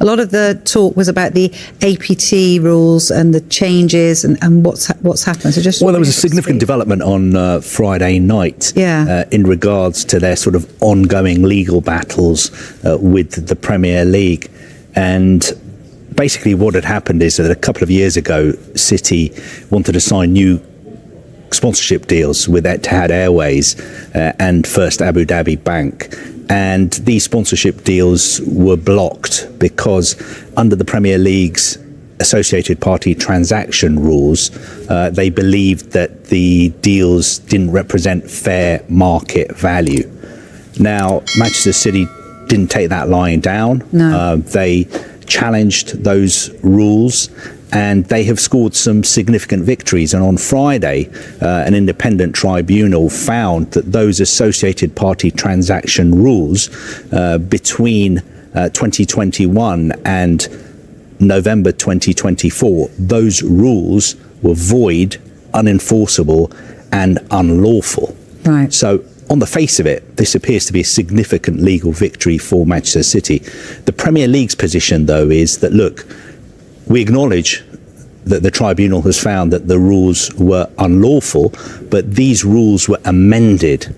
A lot of the talk was about the APT rules and the changes and what's happened. So there was a significant development on Friday night in regards to their sort of ongoing legal battles with the Premier League. And basically what had happened is that a couple of years ago, City wanted to sign new sponsorship deals with Etihad Airways and First Abu Dhabi Bank. And these sponsorship deals were blocked because under the Premier League's associated party transaction rules, they believed that the deals didn't represent fair market value. Now, Manchester City didn't take that lying down. No. They challenged those rules, and they have scored some significant victories. And on Friday, an independent tribunal found that those associated party transaction rules between 2021 and November 2024, those rules were void, unenforceable, and unlawful. Right. So on the face of it, this appears to be a significant legal victory for Manchester City. The Premier League's position, though, is that, look, we acknowledge that the tribunal has found that the rules were unlawful, but these rules were amended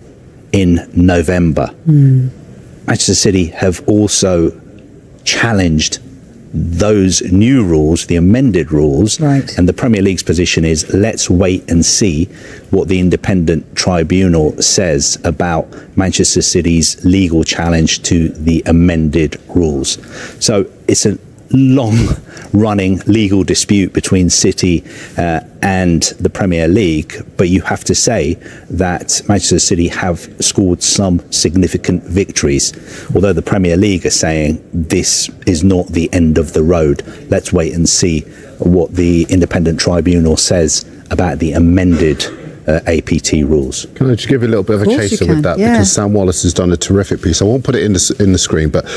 in November. Manchester City have also challenged those new rules, the amended rules, right. And the Premier League's position is let's wait and see what the independent tribunal says about Manchester City's legal challenge to the amended rules. So it's a long-running legal dispute between City and the Premier League, but you have to say that Manchester City have scored some significant victories, although the Premier League are saying this is not the end of the road. Let's wait and see what the independent tribunal says about the amended APT rules. Can I just give you a little bit of a chaser with that? Because Sam Wallace has done a terrific piece. I won't put it in the screen, but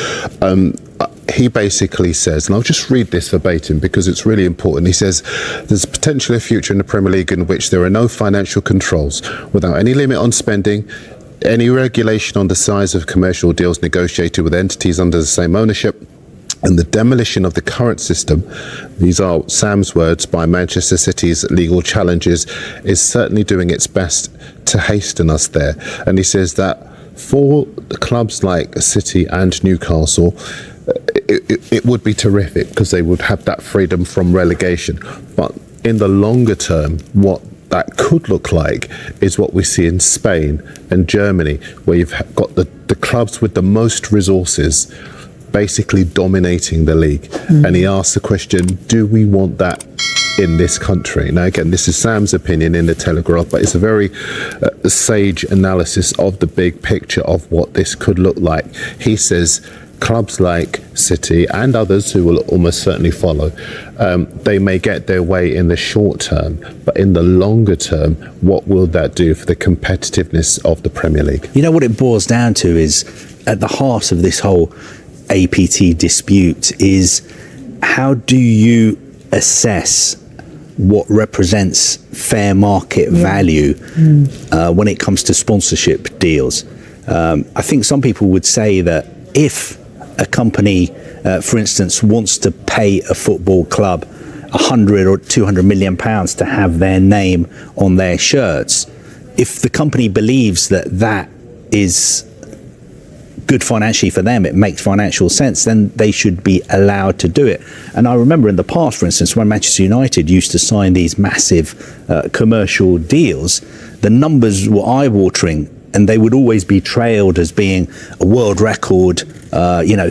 he basically says, and I'll just read this verbatim because it's really important. He says, there's potentially a future in the Premier League in which there are no financial controls, without any limit on spending, any regulation on the size of commercial deals negotiated with entities under the same ownership, and the demolition of the current system. These are Sam's words by Manchester City's legal challenges, is certainly doing its best to hasten us there. And he says that for clubs like City and Newcastle, it would be terrific because they would have that freedom from relegation. But in the longer term, what that could look like is what we see in Spain and Germany, where you've got the clubs with the most resources basically dominating the league. And he asked the question, do we want that in this country? Now, again, this is Sam's opinion in the Telegraph, but it's a very sage analysis of the big picture of what this could look like. He says clubs like City and others who will almost certainly follow, they may get their way in the short term, but in the longer term, what will that do for the competitiveness of the Premier League? You know, what it boils down to is, at the heart of this whole APT dispute is, how do you assess what represents fair market value when it comes to sponsorship deals? I think some people would say that if a company, for instance, wants to pay a football club 100 or 200 million pounds to have their name on their shirts, if the company believes that that is good financially for them, it makes financial sense, then they should be allowed to do it. And I remember in the past, for instance, when Manchester United used to sign these massive commercial deals, the numbers were eye-watering, and they would always be trailed as being a world record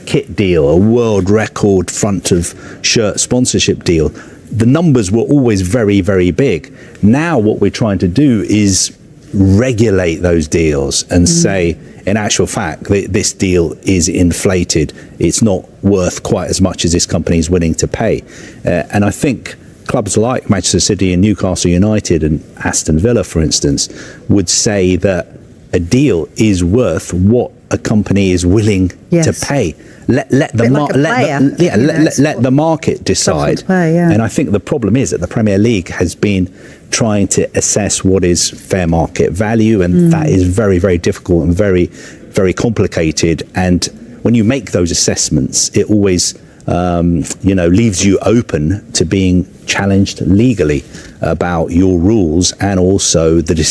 kit deal, a world record front of shirt sponsorship deal. The numbers were always very, very big. Now what we're trying to do is regulate those deals and say, in actual fact, this deal is inflated. It's not worth quite as much as this company is willing to pay. And I think clubs like Manchester City and Newcastle United and Aston Villa, for instance, would say that a deal is worth what a company is willing to pay. Let the market decide. And I think the problem is that the Premier League has been trying to assess what is fair market value, and that is very, very difficult and very, very complicated. And when you make those assessments, it always leaves you open to being challenged legally about your rules and also the decision